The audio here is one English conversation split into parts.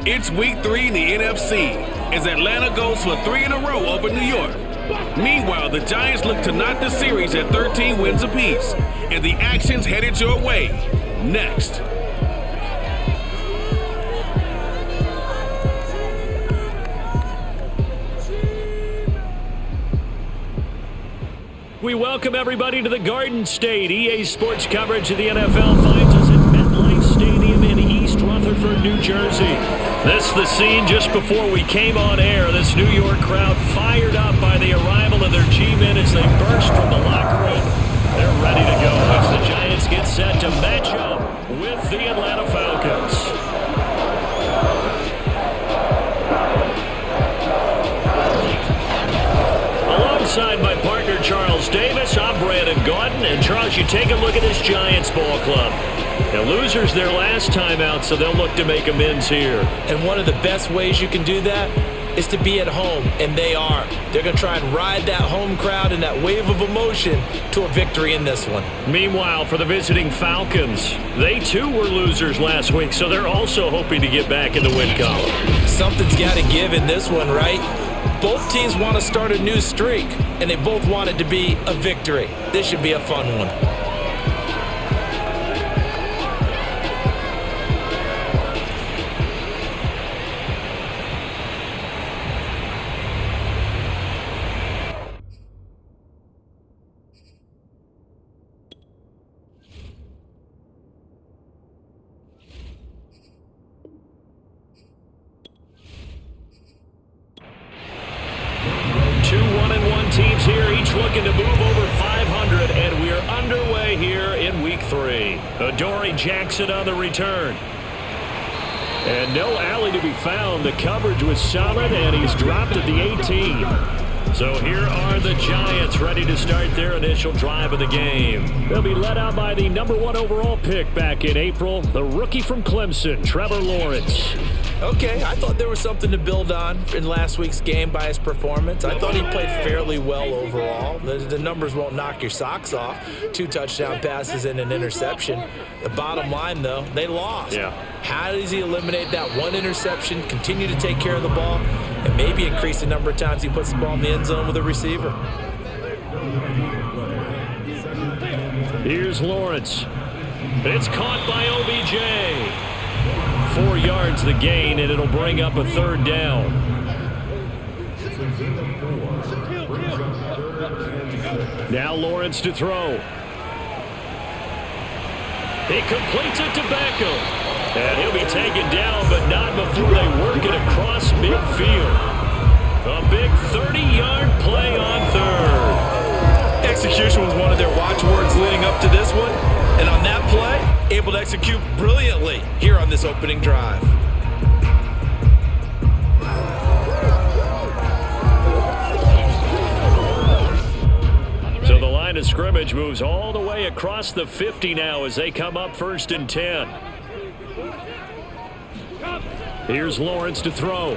It's week 3 in the NFC as Atlanta goes for 3 in a row over New York. Meanwhile, the Giants look to knot the series at 13 wins apiece, and the action's headed your way. Next. We welcome everybody to the Garden State. EA Sports coverage of the NFL finds us at MetLife Stadium in East Rutherford, New Jersey. This is the scene just before we came on air. This New York crowd fired up by the arrival of their G-men as they burst from the locker room. They're ready to go as the Giants get set to match up with the Atlanta Falcons. Alongside my partner Charles Davis, I'm Brandon Gaudin. And Charles, you take a look at this Giants ball club. Now, losers their last time out, so they'll look to make amends here. And one of the best ways you can do that is to be at home, and they are. They're going to try and ride that home crowd and that wave of emotion to a victory in this one. Meanwhile, for the visiting Falcons, they too were losers last week, so they're also hoping to get back in the win column. Something's got to give in this one, right? Both teams want to start a new streak, and they both want it to be a victory. This should be a fun one. Teams here, each looking to move over 500, and we're underway here in week 3. Adoree Jackson on the return. And no alley to be found. The coverage was solid, and he's dropped at the 18. So here are the Giants ready to start their initial drive of the game. They'll be led out by the #1 overall pick back in April, the rookie from Clemson, Trevor Lawrence. Okay, I thought there was something to build on in last week's game by his performance. I thought he played fairly well overall. The numbers won't knock your socks off. 2 touchdown passes and an interception. The bottom line, though, they lost. Yeah. How does he eliminate that one interception, continue to take care of the ball, and maybe increase the number of times he puts the ball in the end zone with a receiver? Here's Lawrence. It's caught by OBJ. 4 yards the gain, and it'll bring up a 3rd down. Now Lawrence to throw. He completes it to Beckham. And he'll be taken down, but not before they work it across midfield. A big 30-yard play on 3rd. Execution was one of their watchwords leading up to this one. And on that play, able to execute brilliantly here on this opening drive. So the line of scrimmage moves all the way across the 50 now as they come up 1st and 10. Here's Lawrence to throw.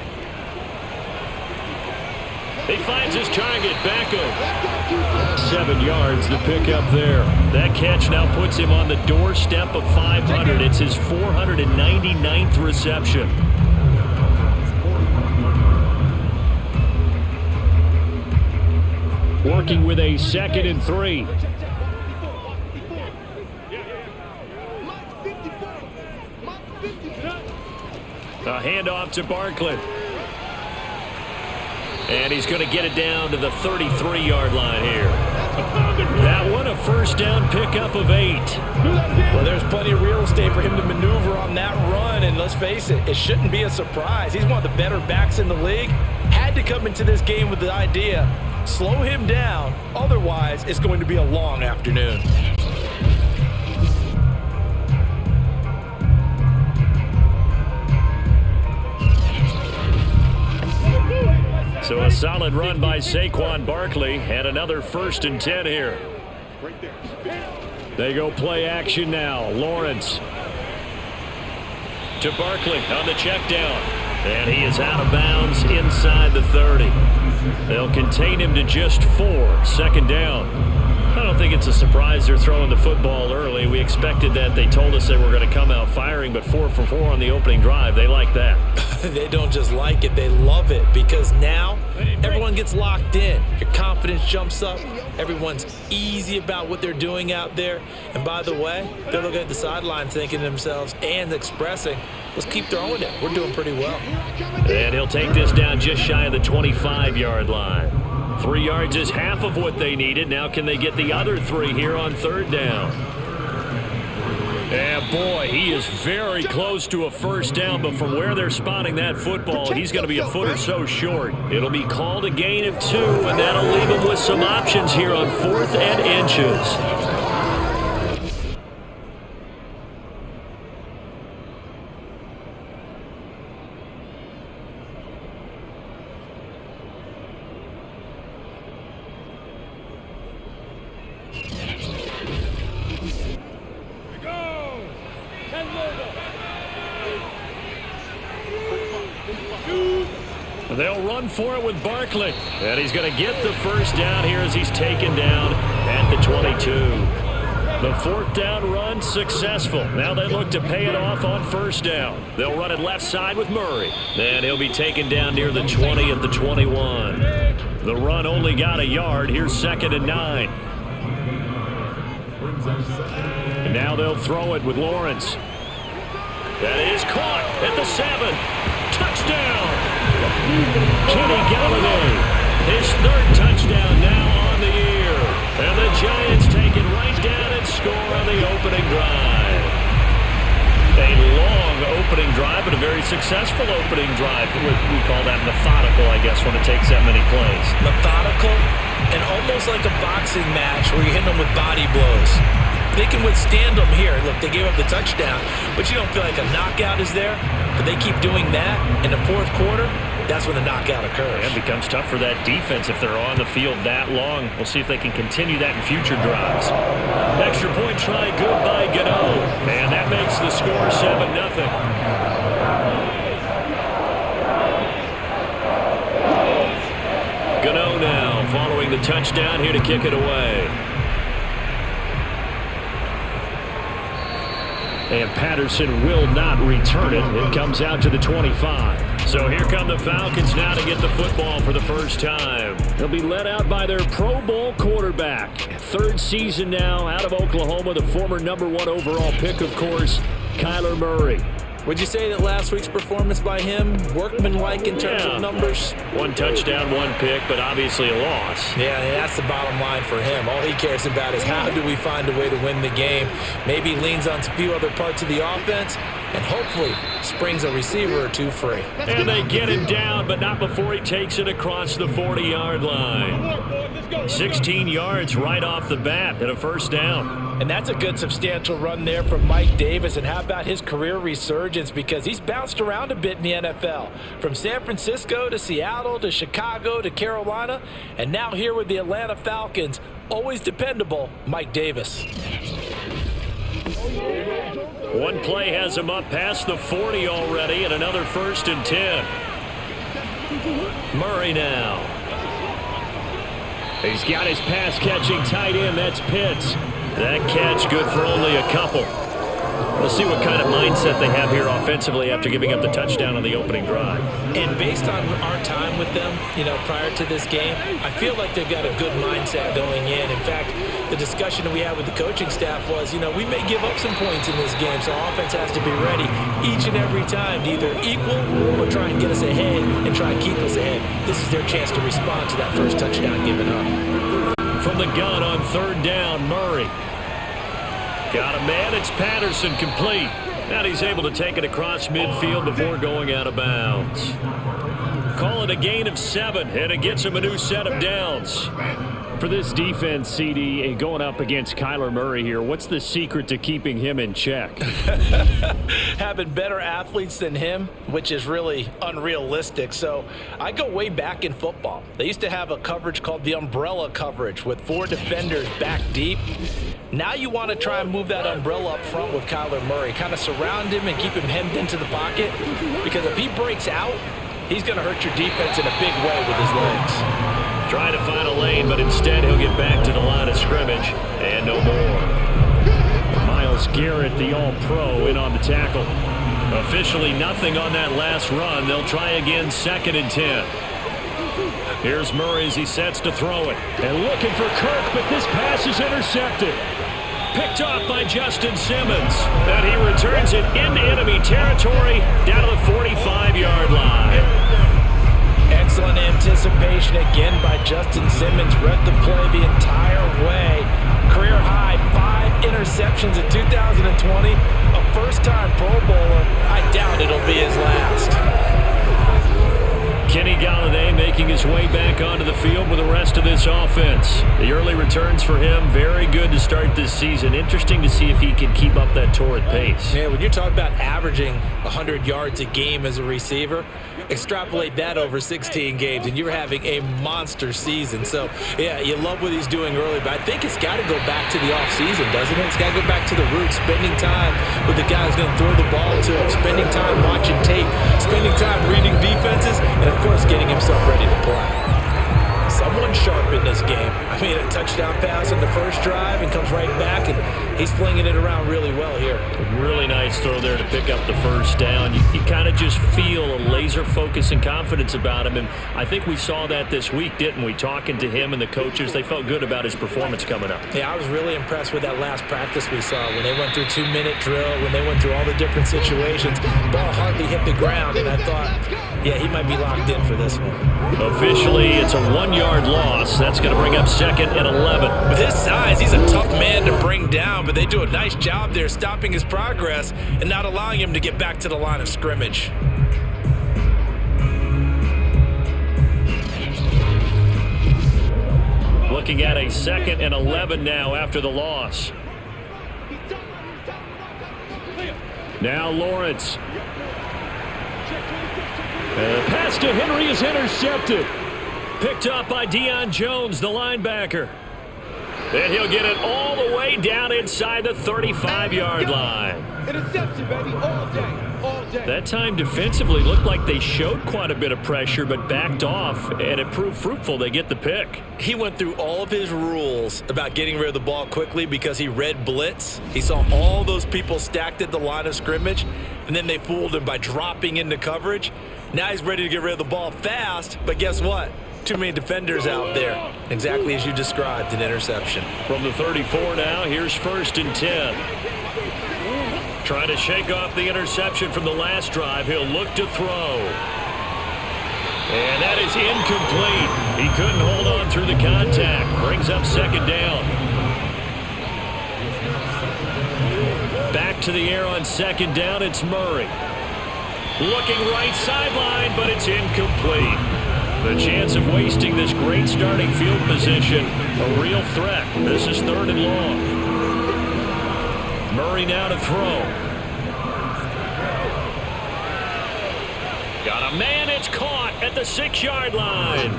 He finds his target, Beckham. 7 yards the pickup there. That catch now puts him on the doorstep of 500. It's his 499th reception. Working with a 2nd and 3. A handoff to Barkley. And he's going to get it down to the 33-yard line here. That one, a 1st down pickup of 8. Well, there's plenty of real estate for him to maneuver on that run, and let's face it, it shouldn't be a surprise. He's one of the better backs in the league. Had to come into this game with the idea, slow him down, otherwise it's going to be a long afternoon. So a solid run by Saquon Barkley and another 1st and 10 here. They go play action now. Lawrence to Barkley on the check down. And he is out of bounds inside the 30. They'll contain him to just 4. 2nd down. I don't think it's a surprise they're throwing the football early. We expected that. They told us they were going to come out firing, but 4 for 4 on the opening drive. They like that. They don't just like it, they love it, because now everyone gets locked in. Your confidence jumps up. Everyone's easy about what they're doing out there. And by the way, they're looking at the sideline thinking to themselves and expressing, let's keep throwing it. We're doing pretty well. And he'll take this down just shy of the 25-yard line. 3 yards is half of what they needed. Now can they get the other 3 here on 3rd down? And boy, he is very close to a first down, but from where they're spotting that football, he's going to be a foot or so short. It'll be called a gain of 2, and that'll leave him with some options here on 4th and inches. They'll run for it with Barkley. And he's going to get the first down here as he's taken down at the 22. The 4th down run successful. Now they look to pay it off on 1st down. They'll run it left side with Murray. And he'll be taken down near the 20 at the 21. The run only got a yard. Here's 2nd and 9. And now they'll throw it with Lawrence. That is caught at the 7. Touchdown! Kenny Galladay, his 3rd touchdown now on the year. And the Giants take it right down and score on the opening drive. A long opening drive, but a very successful opening drive. We call that methodical, I guess, when it takes that many plays. Methodical and almost like a boxing match where you're hitting them with body blows. They can withstand them here. Look, they gave up the touchdown, but you don't feel like a knockout is there. But they keep doing that in the 4th quarter. That's when the knockout occurs. And it becomes tough for that defense if they're on the field that long. We'll see if they can continue that in future drives. Extra point try good by Gano. And that makes the score 7-0. Gano now following the touchdown here to kick it away. And Patterson will not return it. It comes out to the 25. So here come the Falcons now to get the football for the first time. They'll be led out by their Pro Bowl quarterback. 3rd season now out of Oklahoma, the former #1 overall pick, of course, Kyler Murray. Would you say that last week's performance by him, workmanlike in terms of numbers? 1 touchdown, 1 pick, but obviously a loss. Yeah, and that's the bottom line for him. All he cares about is how do we find a way to win the game. Maybe leans on a few other parts of the offense, and hopefully springs a receiver or 2 free. And they get him down, but not before he takes it across the 40-yard line. 16 yards right off the bat and a first down. And that's a good substantial run there from Mike Davis. And how about his career resurgence? Because he's bounced around a bit in the NFL. From San Francisco to Seattle to Chicago to Carolina. And now here with the Atlanta Falcons, always dependable, Mike Davis. One play has him up past the 40 already, and another 1st and 10. Murray now. He's got his pass-catching tight end. That's Pitts. That catch good for only a couple. We'll see what kind of mindset they have here offensively after giving up the touchdown on the opening drive. And based on our time with them, prior to this game, I feel like they've got a good mindset going in. In fact, the discussion that we had with the coaching staff was, we may give up some points in this game, so our offense has to be ready each and every time to either equal or try and get us ahead and try and keep us ahead. This is their chance to respond to that first touchdown given up. From the gun on 3rd down, Murray. Got a man, it's Patterson, complete. And he's able to take it across midfield before going out of bounds. Call it a gain of 7, and it gets him a new set of downs. For this defense, CD, going up against Kyler Murray here, what's the secret to keeping him in check? Having better athletes than him, which is really unrealistic. So I go way back in football. They used to have a coverage called the umbrella coverage with 4 defenders back deep. Now you want to try and move that umbrella up front with Kyler Murray. Kind of surround him and keep him hemmed into the pocket. Because if he breaks out, he's going to hurt your defense in a big way with his legs. Trying to find a lane, but instead he'll get back to the line of scrimmage. And no more. Myles Garrett, the All-Pro, in on the tackle. Officially nothing on that last run. They'll try again, 2nd and 10. Here's Murray as he sets to throw it. And looking for Kirk, but this pass is intercepted. Picked off by Justin Simmons. And he returns it into enemy territory down to the 45-yard line. Excellent anticipation again by Justin Simmons. Read the play the entire way. Career high 5 interceptions in 2020. A first-time Pro Bowler. I doubt it'll be his last. Kenny Golladay making his way back onto the field with the rest of this offense. The early returns for him, very good to start this season. Interesting to see if he can keep up that torrid pace. Yeah, when you're talking about averaging 100 yards a game as a receiver, extrapolate that over 16 games, and you're having a monster season. So, yeah, you love what he's doing early, but I think it's got to go back to the offseason, doesn't it? It's got to go back to the roots, spending time with the guy who's going to throw the ball to him, spending time watching tape, spending time reading defenses, and, of course, getting himself ready to play. Someone sharp in this game. I mean, a touchdown pass on the first drive and comes right back, and he's flinging it around really well here. Really nice throw there to pick up the first down. You kind of just feel a laser focus and confidence about him, and I think we saw that this week, didn't we? Talking to him and the coaches, they felt good about his performance coming up. Yeah, I was really impressed with that last practice we saw when they went through 2-minute drill, when they went through all the different situations. Ball hardly hit the ground, and I thought, yeah, he might be locked in for this one. Officially, it's a 1-yard loss. That's going to bring up 2nd and 11. With his size, he's a tough man to bring down, but they do a nice job there stopping his progress and not allowing him to get back to the line of scrimmage. Looking at a 2nd and 11 now after the loss. Now Lawrence. Pass to Henry is intercepted. Picked up by Deion Jones, the linebacker. And he'll get it all the way down inside the 35-yard line. Interception, baby, all day, all day. That time defensively looked like they showed quite a bit of pressure but backed off, and it proved fruitful. They get the pick. He went through all of his rules about getting rid of the ball quickly because he read blitz. He saw all those people stacked at the line of scrimmage, and then they fooled him by dropping into coverage. Now he's ready to get rid of the ball fast, but guess what? Too many defenders out there. Exactly as you described, an interception. From the 34 now, here's 1st and 10. Trying to shake off the interception from the last drive. He'll look to throw. And that is incomplete. He couldn't hold on through the contact. Brings up 2nd down. Back to the air on 2nd down, it's Murray. Looking right sideline, but it's incomplete. The chance of wasting this great starting field position, a real threat. This is 3rd and long. Murray now to throw. Got a man, it's caught at the 6-yard line.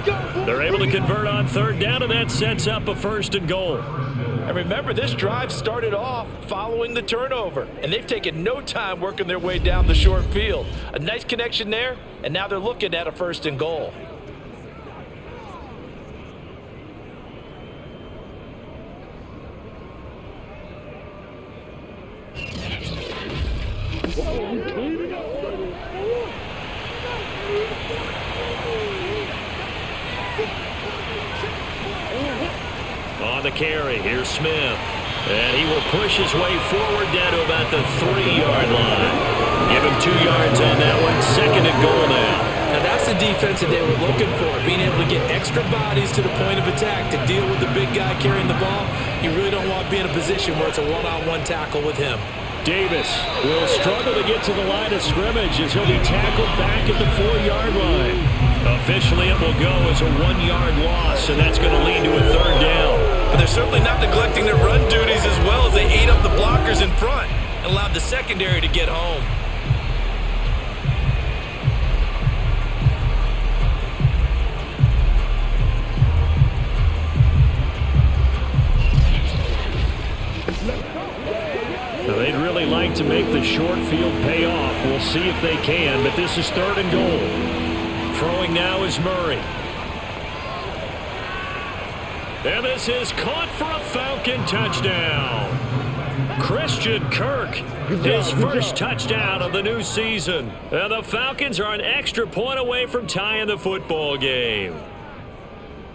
They're able to convert on 3rd down, and that sets up a 1st and goal. And remember, this drive started off following the turnover, and they've taken no time working their way down the short field. A nice connection there, and now they're looking at a 1st and goal. On the carry, here's Smith. And he will push his way forward down to about the 3-yard line. Give him 2 yards on that one. 2nd and goal now. Now that's the defense that they were looking for, being able to get extra bodies to the point of attack to deal with the big guy carrying the ball. You really don't want to be in a position where it's a one-on-one tackle with him. Davis will struggle to get to the line of scrimmage as he'll be tackled back at the 4-yard line. Officially, it will go as a 1-yard loss, and that's going to lead to a 3rd down. But they're certainly not neglecting their run duties as well as they ate up the blockers in front and allowed the secondary to get home. Now, they'd really like to make the short field pay off. We'll see if they can, but this is 3rd and goal. Throwing now is Murray. And this is caught for a Falcon touchdown. Christian Kirk, his first touchdown of the new season. And the Falcons are an extra point away from tying the football game.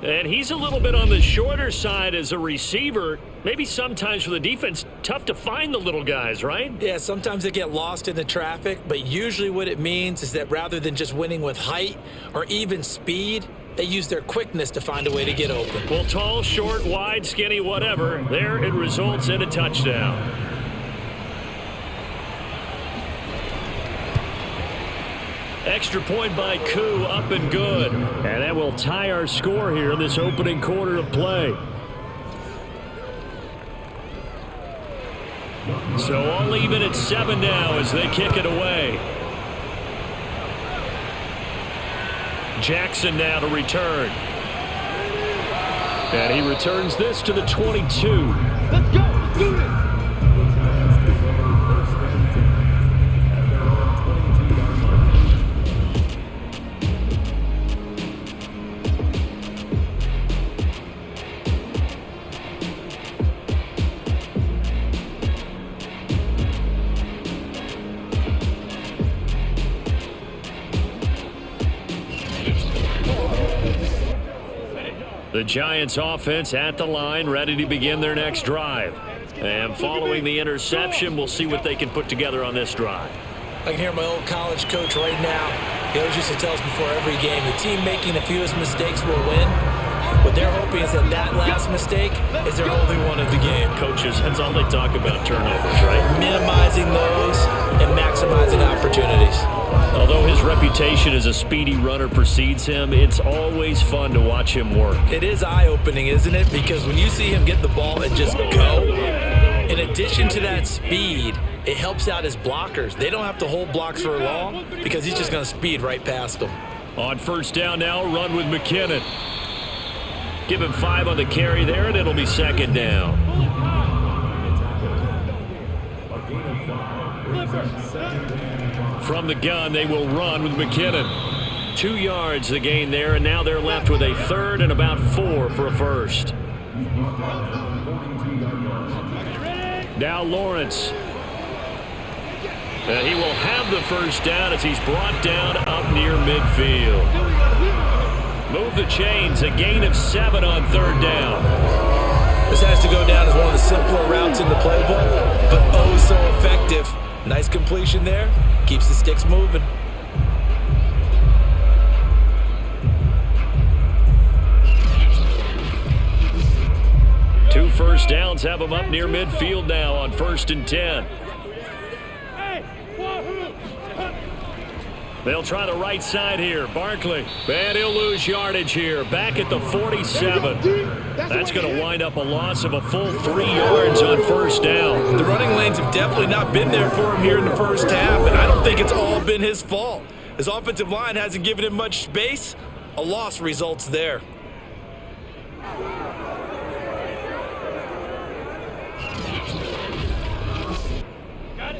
And he's a little bit on the shorter side as a receiver. Maybe sometimes for the defense, tough to find the little guys, right? Yeah, sometimes they get lost in the traffic, but usually what it means is that rather than just winning with height or even speed, they use their quickness to find a way to get open. Well, tall, short, wide, skinny, whatever, there it results in a touchdown. Extra point by Koo, up and good. And that will tie our score here in this opening quarter of play. So all even at 7 now as they kick it away. Jackson now to return. And he returns this to the 22. Let's go. Let's do this. The Giants offense at the line, ready to begin their next drive. And following the interception, we'll see what they can put together on this drive. I can hear my old college coach right now. He always used to tell us before every game, the team making the fewest mistakes will win. What they're hoping is that that last mistake is their only one of the game. Coaches, that's all they talk about, turnovers, right? Minimizing those and maximizing opportunities. Although his reputation as a speedy runner precedes him, it's always fun to watch him work. It is eye-opening, isn't it? Because when you see him get the ball and just go, in addition to that speed, it helps out his blockers. They don't have to hold blocks for long because he's just going to speed right past them. On first down now, run with McKinnon. Give him 5 on the carry there, and it'll be second down. From the gun, they will run with McKinnon. 2 yards the gain there, and now they're left with a third and about 4 for a first. Now Lawrence. And he will have the first down as he's brought down up near midfield. Move the chains, a gain of 7 on third down. This has to go down as one of the simpler routes in the playbook, but oh so effective. Nice completion there. Keeps the sticks moving. Two first downs have him up near midfield now on 1st and 10. They'll try the right side here. Barkley. And he'll lose yardage here. Back at the 47. That's going to wind up a loss of a full 3 yards on first down. The running lanes have definitely not been there for him here in the first half, and I don't think it's all been his fault. His offensive line hasn't given him much space. A loss results there.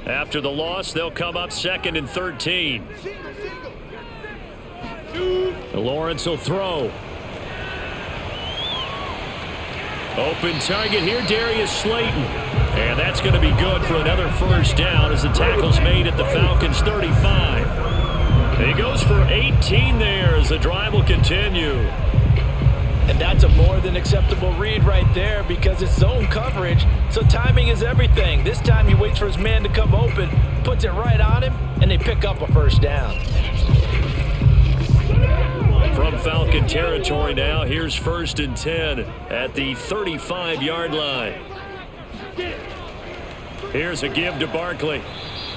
After the loss, they'll come up 2nd and 13. Lawrence will throw. Open target here, Darius Slayton. And that's going to be good for another first down as the tackle's made at the Falcons' 35. He goes for 18 there as the drive will continue. And that's a more than acceptable read right there because it's zone coverage, so timing is everything. This time he waits for his man to come open, puts it right on him, and they pick up a first down. From Falcon territory now, here's 1st and 10 at the 35-yard line. Here's a give to Barkley,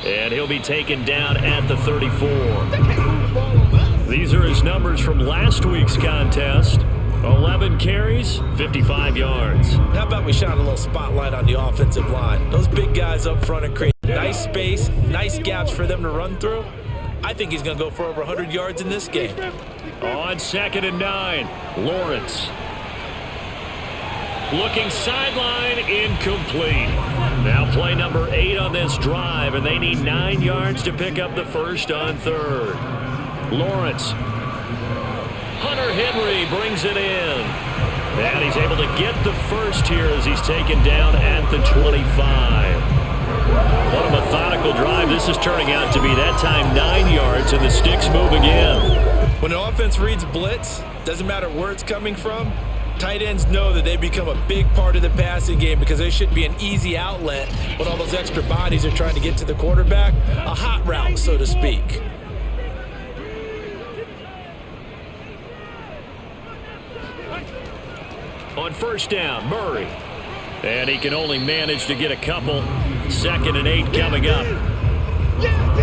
and he'll be taken down at the 34. These are his numbers from last week's contest. 11 carries, 55 yards. How about we shine a little spotlight on the offensive line? Those big guys up front and create nice space, nice gaps for them to run through. I think he's going to go for over 100 yards in this game. On 2nd and 9, Lawrence. Looking sideline, incomplete. Now play number 8 on this drive, and they need 9 yards to pick up the first on 3rd. Lawrence. Hunter Henry brings it in. And he's able to get the first here as he's taken down at the 25. What a methodical drive. This is turning out to be that time 9 yards, and the sticks move again. When the offense reads blitz, doesn't matter where it's coming from, tight ends know that they become a big part of the passing game because they should be an easy outlet when all those extra bodies are trying to get to the quarterback. A hot route, so to speak. On first down, Murray. And he can only manage to get a couple. 2nd and 8 coming up.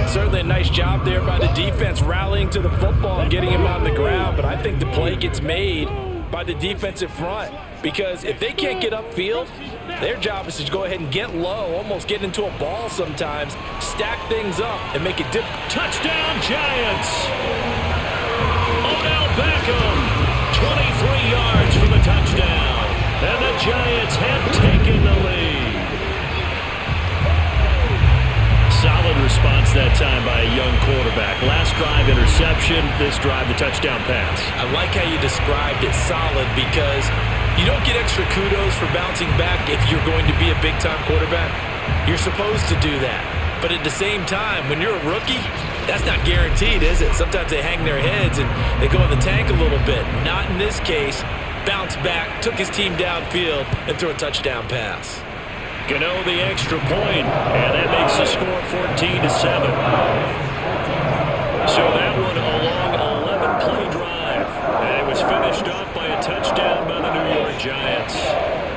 Certainly a nice job there by the defense rallying to the football and getting him on the ground, but I think the play gets made by the defensive front because if they can't get upfield, their job is to go ahead and get low, almost get into a ball sometimes, stack things up, and make it difficult. Touchdown, Giants! Odell Beckham, 23 yards for the touchdown. And the Giants have taken the lead. Solid response that time by a young quarterback. Last drive, interception. This drive, the touchdown pass. I like how you described it solid because you don't get extra kudos for bouncing back if you're going to be a big-time quarterback. You're supposed to do that. But at the same time, when you're a rookie, that's not guaranteed, is it? Sometimes they hang their heads and they go in the tank a little bit. Not in this case. Bounced back, took his team downfield, and threw a touchdown pass. Gano the extra point, and that makes the score 14-7. So that one a long 11-play drive, and it was finished off by a touchdown by the New York Giants.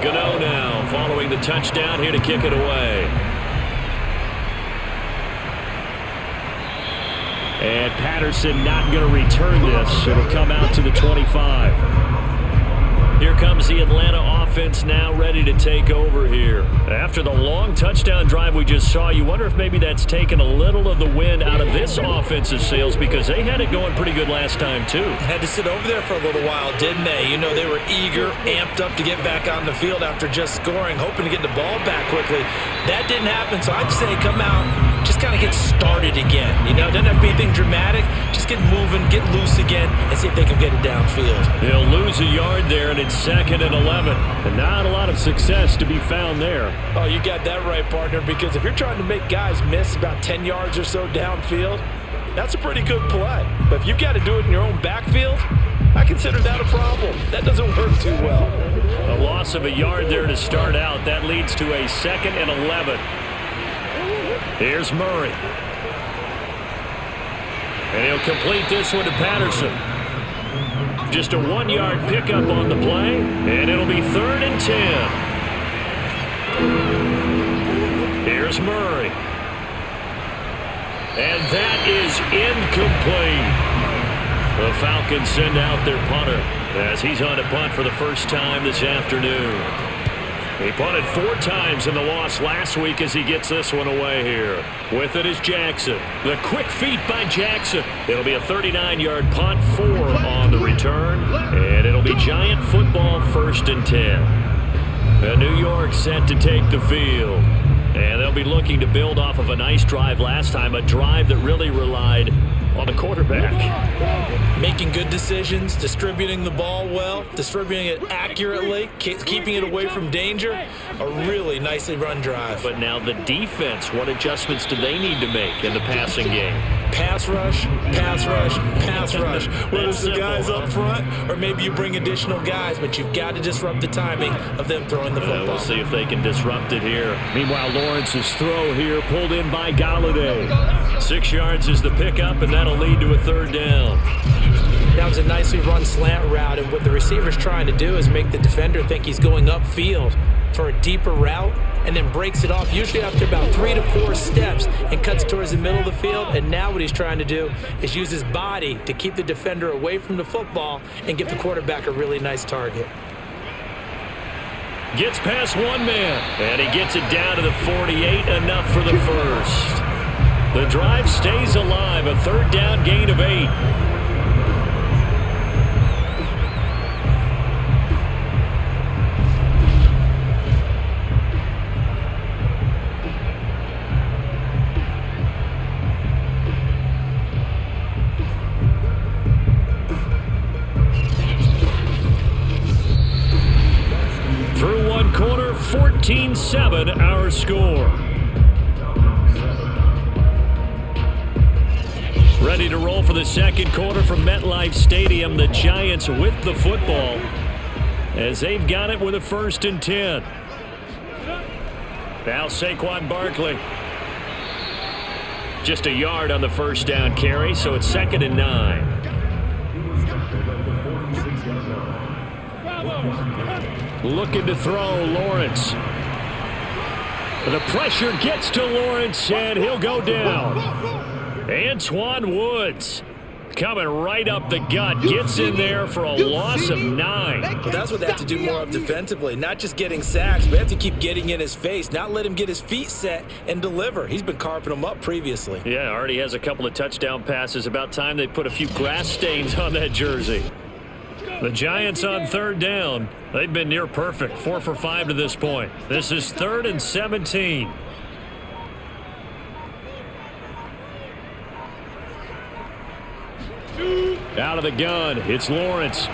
Gano now following the touchdown here to kick it away. And Patterson not going to return this. It'll come out to the 25. Here comes the Atlanta offense now ready to take over here. After the long touchdown drive we just saw, you wonder if maybe that's taken a little of the wind out of this offensive sails because they had it going pretty good last time too. Had to sit over there for a little while, didn't they? You know, they were eager, amped up to get back on the field after just scoring, hoping to get the ball back quickly. That didn't happen, so I'd say come out, just kind of get started again. You know, doesn't have to be anything dramatic. Just get moving, get loose again, and see if they can get it downfield. They'll lose a yard there, and it's 2nd and 11. And not a lot of success to be found there. Oh, you got that right, partner, because if you're trying to make guys miss about 10 yards or so downfield, that's a pretty good play. But if you've got to do it in your own backfield, I consider that a problem. That doesn't work too well. A loss of a yard there to start out. That leads to a 2nd and 11. Here's Murray. And he'll complete this one to Patterson. Just a 1-yard pickup on the play, and it'll be 3rd and 10. Here's Murray. And that is incomplete. The Falcons send out their punter as he's on a punt for the first time this afternoon. He punted 4 times in the loss last week as he gets this one away here. With it is Jackson. The quick feet by Jackson. It'll be a 39-yard punt, 4 on the return, and it'll be Giant football 1st and 10. And New York set to take the field. And they'll be looking to build off of a nice drive last time, a drive that really relied on the quarterback. Making good decisions, distributing the ball well, distributing it accurately, keeping it away from danger. A really nicely run drive. But now the defense, what adjustments do they need to make in the passing game? Pass rush, pass rush, pass rush. Whether it's the guys up front or maybe you bring additional guys, but you've got to disrupt the timing of them throwing the football. We'll see if they can disrupt it here. Meanwhile, Lawrence's throw here pulled in by Galladay. 6 yards is the pickup, and that'll lead to a 3rd down. That was a nicely run slant route, and what the receiver's trying to do is make the defender think he's going upfield for a deeper route, and then breaks it off, usually after about 3 to 4 steps, and cuts towards the middle of the field. And now what he's trying to do is use his body to keep the defender away from the football and give the quarterback a really nice target. Gets past one man, and he gets it down to the 48, enough for the first. The drive stays alive, a 3rd down gain of 8. Through one quarter, 14-7 our score. ready to roll for the second quarter from MetLife Stadium. The Giants with the football as they've got it with a 1st and 10. Now Saquon Barkley. Just a yard on the first down carry, so it's 2nd and 9. Looking to throw, Lawrence. The pressure gets to Lawrence, and he'll go down. Antoine Woods coming right up the gut. Gets in there for a loss of 9. Well, that's what they have to do more of defensively. Not just getting sacks, but they have to keep getting in his face. Not let him get his feet set and deliver. He's been carping them up previously. Yeah, already has a couple of touchdown passes. About time they put a few grass stains on that jersey. The Giants on 3rd down. They've been near perfect. 4 for 5 to this point. This is 3rd and 17. Out of the gun, it's Lawrence.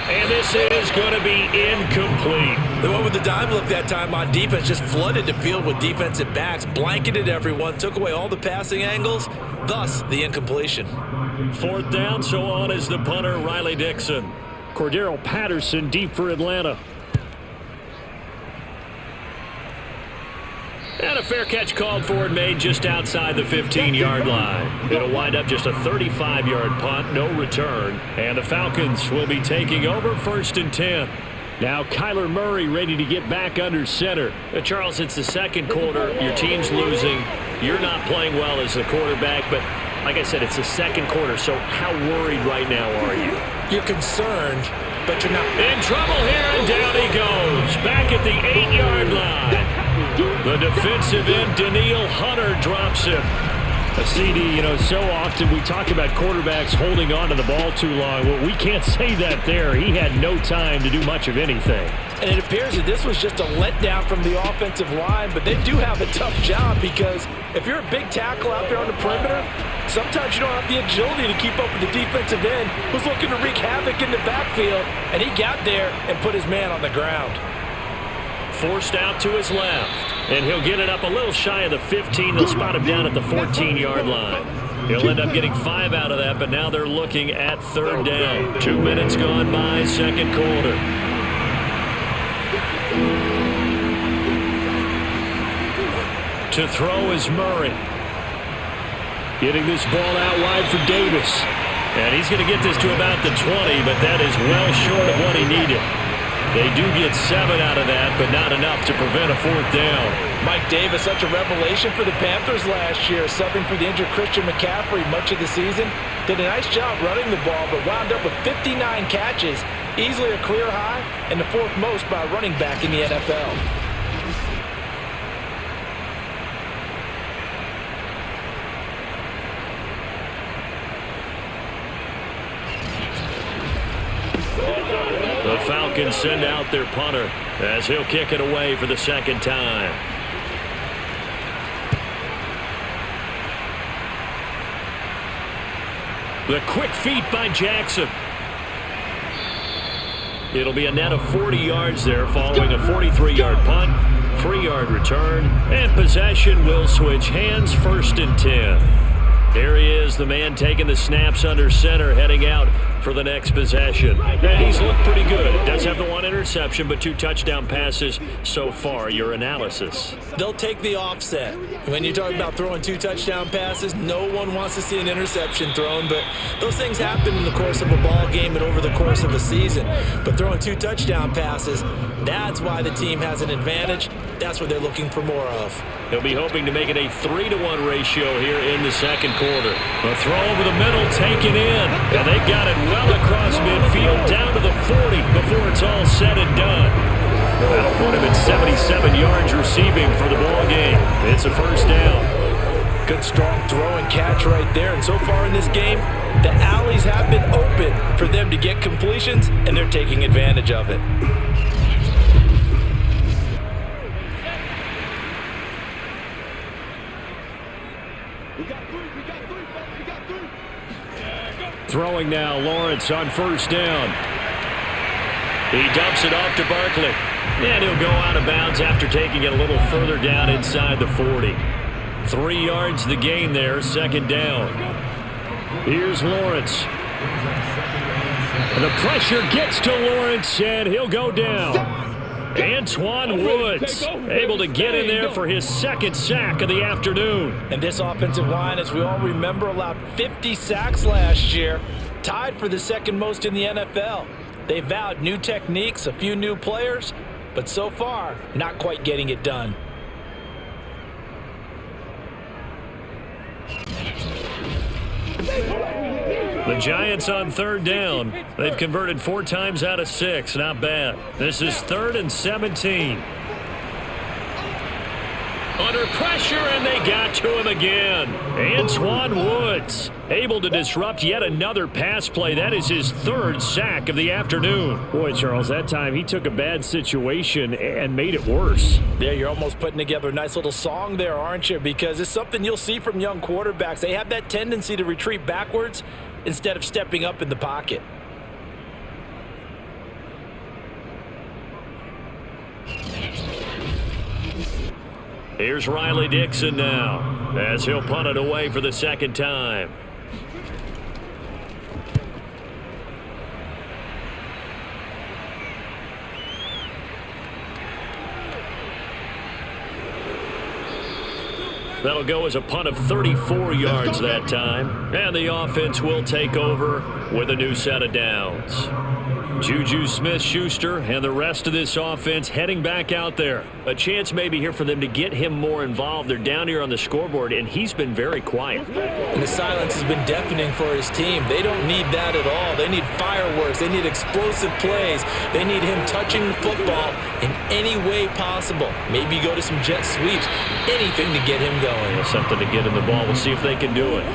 And this is going to be incomplete. They went with the dime look that time on defense, just flooded the field with defensive backs, blanketed everyone, took away all the passing angles, thus the incompletion. 4th down, so on is the punter, Riley Dixon. Cordero Patterson deep for Atlanta. And a fair catch called for and made just outside the 15-yard line. It'll wind up just a 35-yard punt, no return. And the Falcons will be taking over 1st and 10. Now Kyler Murray ready to get back under center. Charles, it's the second quarter. Your team's losing. You're not playing well as the quarterback, but like I said, it's the second quarter, so how worried right now are you? You're concerned, but you're not. In trouble here, and down he goes. Back at the 8-yard line. The defensive end, Danielle Hunter, drops him. A CD, so often we talk about quarterbacks holding on to the ball too long. Well, we can't say that there. He had no time to do much of anything. And it appears that this was just a letdown from the offensive line, but they do have a tough job because if you're a big tackle out there on the perimeter, sometimes you don't have the agility to keep up with the defensive end who's looking to wreak havoc in the backfield, and he got there and put his man on the ground. Forced out to his left, and he'll get it up a little shy of the 15. They'll spot him down at the 14-yard line. He'll end up getting 5 out of that, but now they're looking at 3rd down. 2 minutes gone by, second quarter. To throw is Murray. Getting this ball out wide for Davis. And he's going to get this to about the 20, but that is well short of what he needed. They do get 7 out of that, but not enough to prevent a 4th down. Mike Davis, such a revelation for the Panthers last year, subbing for the injured Christian McCaffrey much of the season. Did a nice job running the ball, but wound up with 59 catches, easily a career high, and the 4th most by a running back in the NFL. The Falcons send out their punter as he'll kick it away for the second time. The quick feet by Jackson. It'll be a net of 40 yards there following a 43-yard punt, 3-yard return, and possession will switch hands, 1st and 10. There he is, the man taking the snaps under center, heading out for the next possession. And he's looked pretty good. Does have the 1 interception, but 2 touchdown passes so far. Your analysis? They'll take the offset. When you talk about throwing 2 touchdown passes, no one wants to see an interception thrown, but those things happen in the course of a ball game and over the course of a season. But throwing 2 touchdown passes, that's why the team has an advantage. That's what they're looking for more of. He'll be hoping to make it a 3-to-1 ratio here in the second quarter. A throw over the middle, taken in, and they've got it well across midfield, down to the 40 before it's all said and done. That'll put him at 77 yards receiving for the ball game. It's a 1st down. Good strong throw and catch right there, and so far in this game, the alleys have been open for them to get completions, and they're taking advantage of it. Throwing now, Lawrence on 1st down. He dumps it off to Barkley. And he'll go out of bounds after taking it a little further down inside the 40. 3 yards the gain there, second down. Here's Lawrence. The pressure gets to Lawrence, and he'll go down. Antoine Woods able to get in there for his second sack of the afternoon. And this offensive line, as we all remember, allowed 50 sacks last year, tied for the second most in the NFL. They vowed new techniques, a few new players, but so far, not quite getting it done. The Giants on third down. They've converted 4 times out of 6. Not bad. This is 3rd and 17. Under pressure, and they got to him again. Antoine Woods able to disrupt yet another pass play. That is his 3rd sack of the afternoon. Boy, Charles, that time he took a bad situation and made it worse. Yeah, you're almost putting together a nice little song there, aren't you? Because it's something you'll see from young quarterbacks. They have that tendency to retreat backwards instead of stepping up in the pocket. Here's Riley Dixon now, as he'll punt it away for the second time. That'll go as a punt of 34 yards that time. And the offense will take over with a new set of downs. Juju Smith-Schuster and the rest of this offense heading back out there. A chance maybe here for them to get him more involved. They're down here on the scoreboard, and he's been very quiet. And the silence has been deafening for his team. They don't need that at all. They need fireworks. They need explosive plays. They need him touching the football in any way possible. Maybe go to some jet sweeps. Anything to get him going. Something to get him the ball. We'll see if they can do it.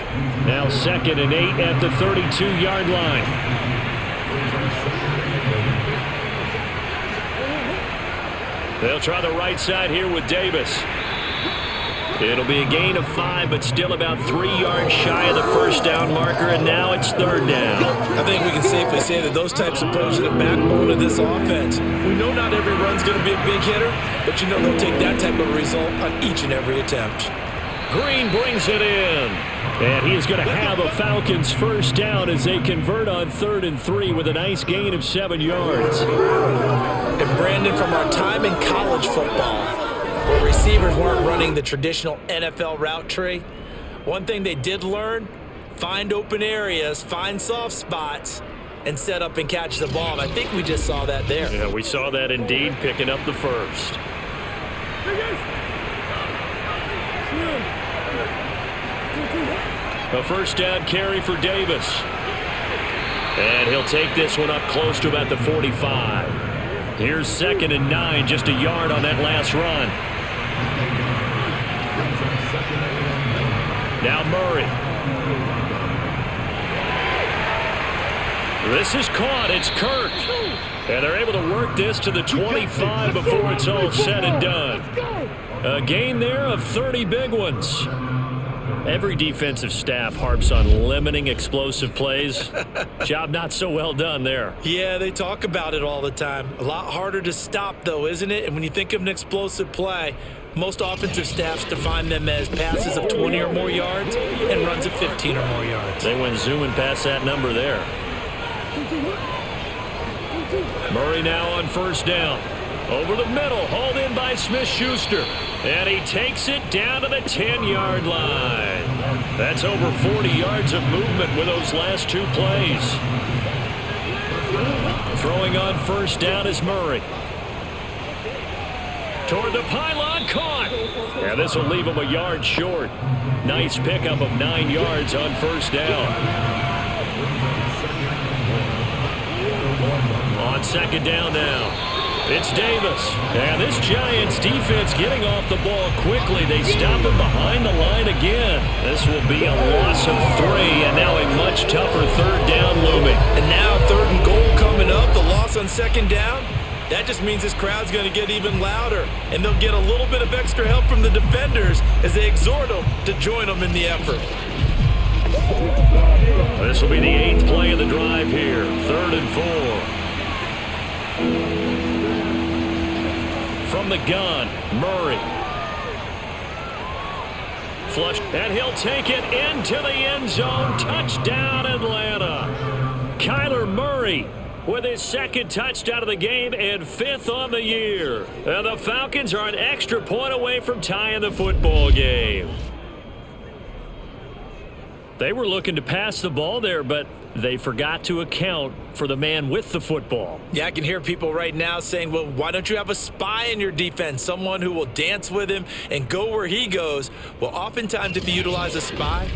Now 2nd and 8 at the 32-yard line. They'll try the right side here with Davis. It'll be a gain of 5, but still about 3 yards shy of the first down marker, and now it's 3rd down. I think we can safely say that those types of plays are the backbone of this offense. We know not every run's going to be a big hitter, but you know they'll take that type of result on each and every attempt. Green brings it in. And he is going to have a Falcons first down as they convert on 3rd and 3 with a nice gain of 7 yards. And Brandon, from our time in college football, where receivers weren't running the traditional NFL route tree, one thing they did learn, find open areas, find soft spots, and set up and catch the ball. And I think we just saw that there. Yeah, we saw that indeed, picking up the first. A first down carry for Davis. And he'll take this one up close to about the 45. Here's 2nd and 9, just a yard on that last run. Now Murray. This is caught. It's Kirk. And they're able to work this to the 25 before it's all said and done. A gain there of 30 big ones. Every defensive staff harps on limiting explosive plays. Job not so well done there. Yeah, they talk about it all the time. A lot harder to stop, though, isn't it? And when you think of an explosive play, most offensive staffs define them as passes of 20 or more yards and runs of 15 or more yards. They went zooming past that number there. Murray now on first down. Over the middle, hauled in by Smith-Schuster. And he takes it down to the 10-yard line. That's over 40 yards of movement with those last 2 plays. Throwing on first down is Murray. Toward the pylon, caught. And this will leave him a yard short. Nice pickup of 9 yards on first down. On second down now. It's Davis. And this Giants defense getting off the ball quickly. They stop him behind the line again. This will be a loss of 3, and now a much tougher 3rd down looming. And now 3rd and goal coming up. The loss on 2nd down. That just means this crowd's going to get even louder, and they'll get a little bit of extra help from the defenders as they exhort them to join them in the effort. This will be the 8th play of the drive here. 3rd and 4. From the gun, Murray. Flush, and he'll take it into the end zone. Touchdown, Atlanta. Kyler Murray with his second touchdown of the game and 5th on the year. And the Falcons are an extra point away from tying the football game. They were looking to pass the ball there, but they forgot to account for the man with the football. Yeah, I can hear people right now saying, well, why don't you have a spy in your defense, someone who will dance with him and go where he goes? Well, oftentimes if you utilize a spy,